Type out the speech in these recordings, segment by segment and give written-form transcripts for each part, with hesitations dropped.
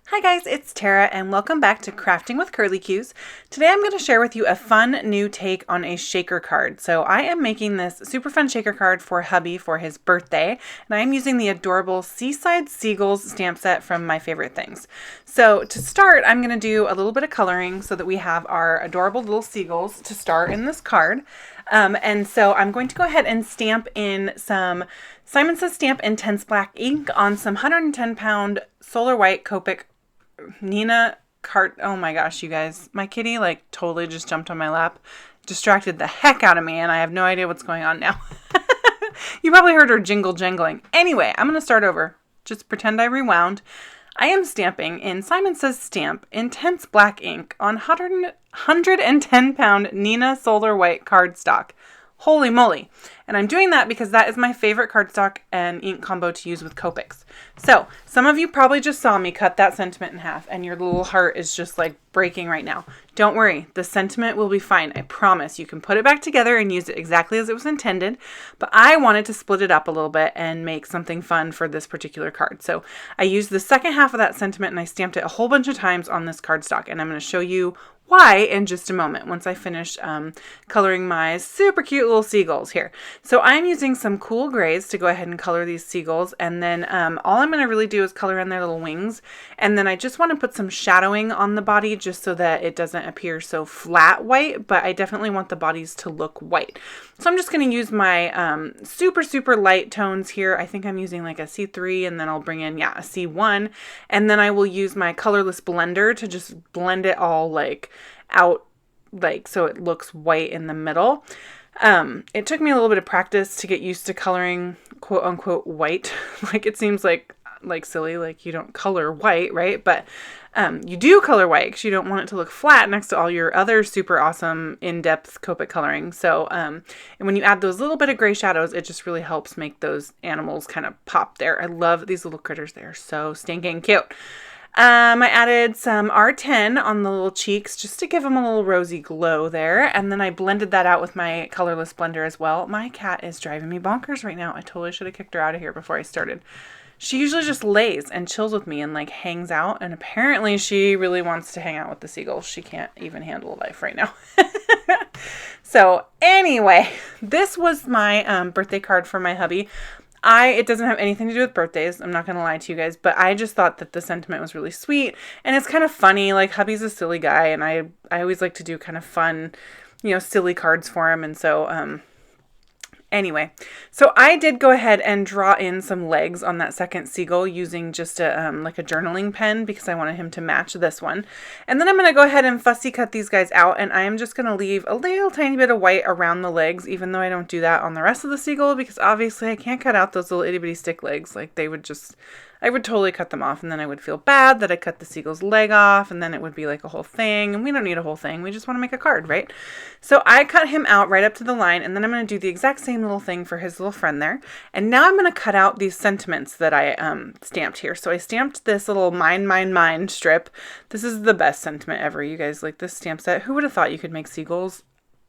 Hi guys, it's Tara and welcome back to Crafting with Curly Cues. Today I'm going to share with you a fun new take on a shaker card. So I am making this super fun shaker card for hubby for his birthday, and I am using the adorable Seaside Seagulls stamp set from My Favorite Things. So to start, I'm going to do a little bit of coloring so that we have our adorable little seagulls to start in this card. And so I'm going to go ahead and stamp in some Simon Says Stamp Intense Black ink on some 110-pound Solar White Copic Nina cart. Oh my gosh, you guys, my kitty like totally just jumped on my lap, distracted the heck out of me, and I have no idea what's going on now. You probably heard her jingle jangling. Anyway, I'm going to start over. Just pretend I rewound. I am stamping in Simon Says Stamp Intense Black ink on 110-pound Nina Solar White cardstock. Holy moly. And I'm doing that because that is my favorite cardstock and ink combo to use with Copics. So some of you probably just saw me cut that sentiment in half and your little heart is just like breaking right now. Don't worry, the sentiment will be fine. I promise. You can put it back together and use it exactly as it was intended. But I wanted to split it up a little bit and make something fun for this particular card. So I used the second half of that sentiment and I stamped it a whole bunch of times on this cardstock. And I'm going to show you why in just a moment once I finish coloring my super cute little seagulls here. So I'm using some cool grays to go ahead and color these seagulls, and then all I'm going to really do is color in their little wings, and then I just want to put some shadowing on the body just so that it doesn't appear so flat white, but I definitely want the bodies to look white. So I'm just going to use my super light tones here. I think I'm using like a C3, and then I'll bring in, a C1, and then I will use my colorless blender to just blend it all like out, like so it looks white in the middle. It took me a little bit of practice to get used to coloring quote unquote white. Like it seems like silly, like you don't color white, right? But you do color white because you don't want it to look flat next to all your other super awesome in-depth Copic coloring. So and when you add those little bit of gray shadows, it just really helps make those animals kind of pop there. I love these little critters. They're so stinking cute. I added some R10 on the little cheeks just to give them a little rosy glow there. And then I blended that out with my colorless blender as well. My cat is driving me bonkers right now. I totally should have kicked her out of here before I started. She usually just lays and chills with me and like hangs out. And apparently she really wants to hang out with the seagulls. She can't even handle life right now. So anyway, this was my birthday card for my hubby. It doesn't have anything to do with birthdays. I'm not going to lie to you guys, but I just thought that the sentiment was really sweet and it's kind of funny. Like hubby's a silly guy and I always like to do kind of fun, silly cards for him. And so, anyway, so I did go ahead and draw in some legs on that second seagull using just a like a journaling pen because I wanted him to match this one. And then I'm going to go ahead and fussy cut these guys out, and I am just going to leave a little tiny bit of white around the legs, even though I don't do that on the rest of the seagull because obviously I can't cut out those little itty bitty stick legs. Like I would totally cut them off, and then I would feel bad that I cut the seagull's leg off, and then it would be like a whole thing, and we don't need a whole thing. We just want to make a card, right? So I cut him out right up to the line, and then I'm going to do the exact same little thing for his little friend there. And now I'm going to cut out these sentiments that I stamped here. So I stamped this little mine strip. This is the best sentiment ever. You guys like this stamp set? Who would have thought you could make seagulls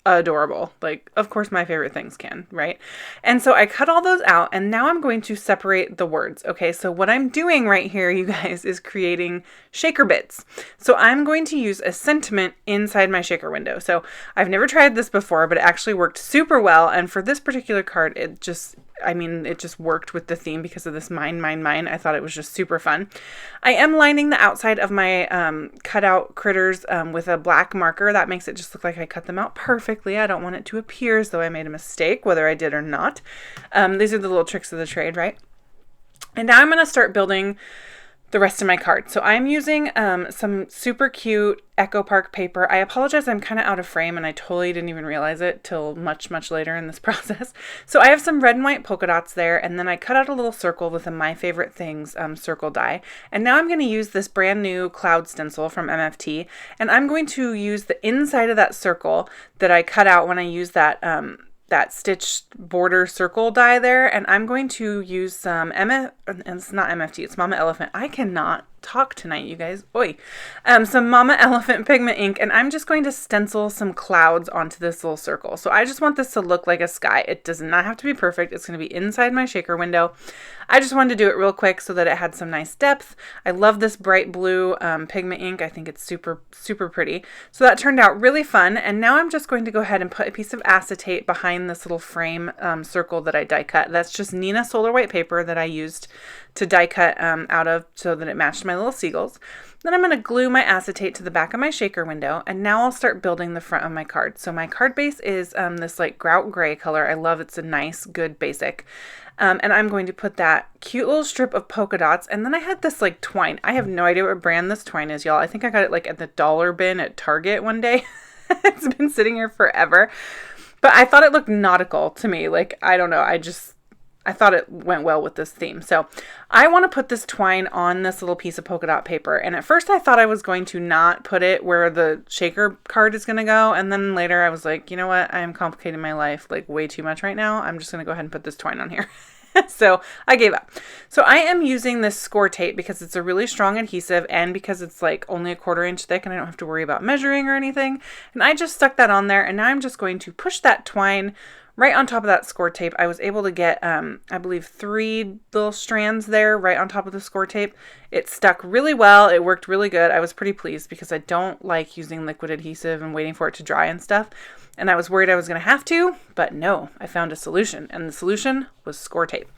adorable? Like, of course My Favorite Things can, right? And so I cut all those out, and now I'm going to separate the words. Okay, so what I'm doing right here, you guys, is creating shaker bits. So I'm going to use a sentiment inside my shaker window. So I've never tried this before, but it actually worked super well, and for this particular card, it just worked with the theme because of this mine. I thought it was just super fun. I am lining the outside of my cutout critters with a black marker. That makes it just look like I cut them out perfectly. I don't want it to appear as though I made a mistake, whether I did or not. These are the little tricks of the trade, right? And now I'm going to start building the rest of my card. So I'm using some super cute Echo Park paper. I apologize, I'm kind of out of frame and I totally didn't even realize it till much later in this process. So I have some red and white polka dots there, and then I cut out a little circle with a My Favorite Things circle die. And now I'm going to use this brand new cloud stencil from MFT, and I'm going to use the inside of that circle that I cut out when I used that stitched border circle die there, and I'm going to use some and it's not MFT, it's Mama Elephant. I cannot talk tonight, you guys. Oi. Some Mama Elephant pigment ink, and I'm just going to stencil some clouds onto this little circle. So I just want this to look like a sky. It does not have to be perfect. It's going to be inside my shaker window. I just wanted to do it real quick so that it had some nice depth. I love this bright blue pigment ink. I think it's super, super pretty. So that turned out really fun. And now I'm just going to go ahead and put a piece of acetate behind this little frame circle that I die cut. That's just Neenah Solar White paper that I used to die cut out of so that it matched my little seagulls. Then I'm going to glue my acetate to the back of my shaker window, and now I'll start building the front of my card. So my card base is this like grout gray color. I love it's a nice, good basic. And I'm going to put that cute little strip of polka dots, and then I had this like twine. I have no idea what brand this twine is, y'all. I think I got it like at the dollar bin at Target one day. It's been sitting here forever. But I thought it looked nautical to me. Like, I don't know. I thought it went well with this theme. So I want to put this twine on this little piece of polka dot paper. And at first I thought I was going to not put it where the shaker card is going to go. And then later I was like, you know what? I am complicating my life like way too much right now. I'm just going to go ahead and put this twine on here. So I gave up. So I am using this score tape because it's a really strong adhesive and because it's like only a 1/4 inch thick and I don't have to worry about measuring or anything. And I just stuck that on there, and now I'm just going to push that twine right on top of that score tape. I was able to get, I believe 3 little strands there right on top of the score tape. It stuck really well. It worked really good. I was pretty pleased because I don't like using liquid adhesive and waiting for it to dry and stuff. And I was worried I was going to have to, but no, I found a solution, and the solution was score tape.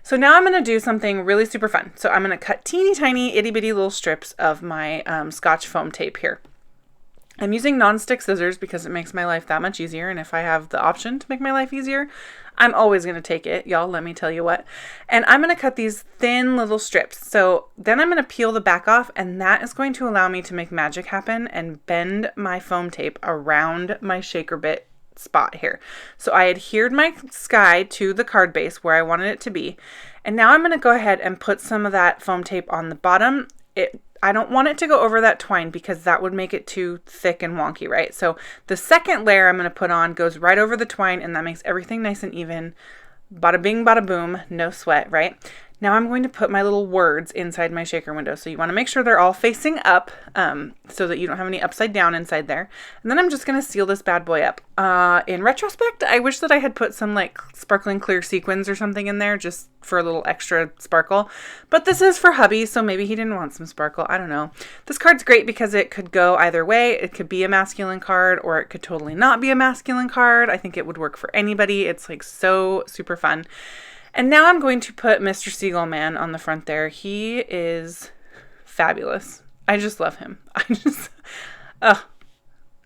So now I'm going to do something really super fun. So I'm going to cut teeny tiny itty bitty little strips of my Scotch foam tape here. I'm using non-stick scissors because it makes my life that much easier, and if I have the option to make my life easier, I'm always going to take it, y'all, let me tell you what. And I'm going to cut these thin little strips. So then I'm going to peel the back off, and that is going to allow me to make magic happen and bend my foam tape around my shaker bit spot here. So I adhered my sky to the card base where I wanted it to be, and now I'm going to go ahead and put some of that foam tape on the bottom. I don't want it to go over that twine because that would make it too thick and wonky, right? So the second layer I'm going to put on goes right over the twine, and that makes everything nice and even. Bada bing, bada boom, no sweat, right? Now I'm going to put my little words inside my shaker window. So you want to make sure they're all facing up so that you don't have any upside down inside there. And then I'm just going to seal this bad boy up. In retrospect, I wish that I had put some like sparkling clear sequins or something in there just for a little extra sparkle. But this is for hubby, so maybe he didn't want some sparkle. I don't know. This card's great because it could go either way. It could be a masculine card or it could totally not be a masculine card. I think it would work for anybody. It's like so super fun. And now I'm going to put Mr. Seagull Man on the front there. He is fabulous. I just love him. I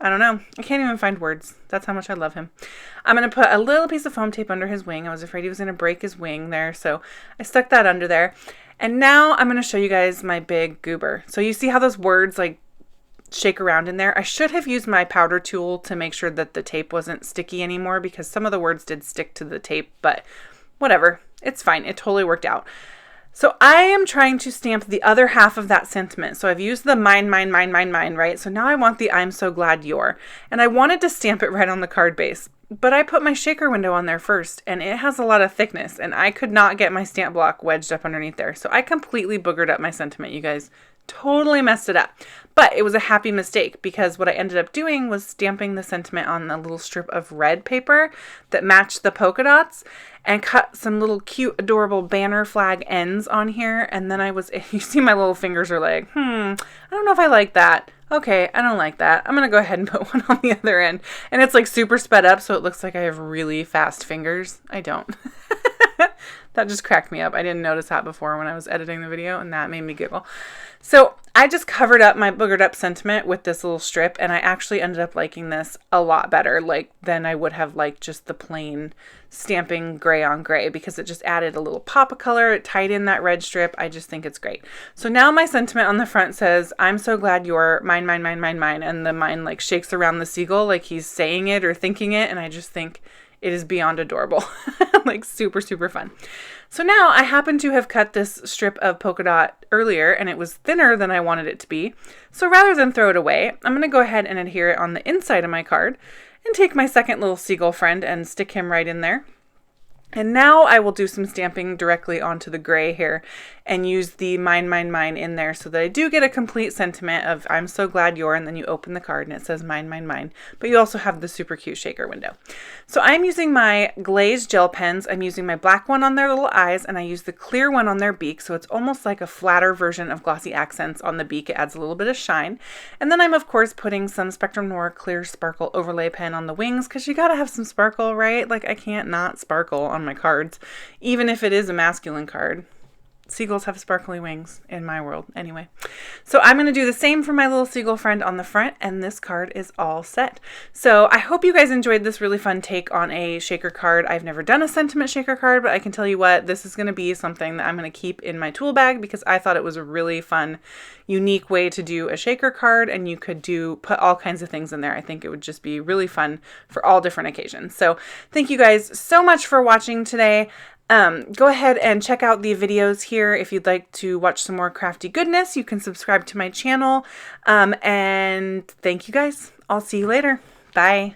don't know. I can't even find words. That's how much I love him. I'm going to put a little piece of foam tape under his wing. I was afraid he was going to break his wing there, so I stuck that under there. And now I'm going to show you guys my big goober. So you see how those words like shake around in there? I should have used my powder tool to make sure that the tape wasn't sticky anymore because some of the words did stick to the tape, but whatever, it's fine. It totally worked out. So I am trying to stamp the other half of that sentiment. So I've used the mine, right? So now I want the I'm so glad you're. And I wanted to stamp it right on the card base. But I put my shaker window on there first, and it has a lot of thickness, and I could not get my stamp block wedged up underneath there. So I completely boogered up my sentiment, you guys. Totally messed it up. But it was a happy mistake because what I ended up doing was stamping the sentiment on a little strip of red paper that matched the polka dots and cut some little cute, adorable banner flag ends on here. And then you see my little fingers are like, I don't know if I like that. Okay, I don't like that. I'm going to go ahead and put one on the other end. And it's like super sped up, so it looks like I have really fast fingers. I don't. That just cracked me up. I didn't notice that before when I was editing the video, and that made me giggle. So I just covered up my boogered up sentiment with this little strip, and I actually ended up liking this a lot better than I would have liked just the plain stamping gray on gray, because it just added a little pop of color. It tied in that red strip. I just think it's great. So now my sentiment on the front says, I'm so glad you're mine, and the mine like shakes around the seagull like he's saying it or thinking it, and I just think it is beyond adorable. Like super, super fun. So now I happen to have cut this strip of polka dot earlier, and it was thinner than I wanted it to be. So rather than throw it away, I'm going to go ahead and adhere it on the inside of my card and take my second little seagull friend and stick him right in there. And now I will do some stamping directly onto the gray here. and use the mine, mine, mine in there so that I do get a complete sentiment of I'm so glad you're, and then you open the card and it says mine, mine, mine. But you also have the super cute shaker window. So I'm using my glazed gel pens. I'm using my black one on their little eyes, and I use the clear one on their beak. So it's almost like a flatter version of glossy accents on the beak. It adds a little bit of shine. And then I'm of course putting some Spectrum Noir clear sparkle overlay pen on the wings, because you gotta have some sparkle, right? Like I can't not sparkle on my cards, even if it is a masculine card. Seagulls have sparkly wings in my world anyway. So I'm going to do the same for my little seagull friend on the front, and this card is all set. So I hope you guys enjoyed this really fun take on a shaker card. I've never done a sentiment shaker card, but I can tell you what, this is going to be something that I'm going to keep in my tool bag because I thought it was a really fun, unique way to do a shaker card, and you could put all kinds of things in there. I think it would just be really fun for all different occasions. So thank you guys so much for watching today. Go ahead and check out the videos here. If you'd like to watch some more crafty goodness, you can subscribe to my channel. And thank you guys. I'll see you later. Bye.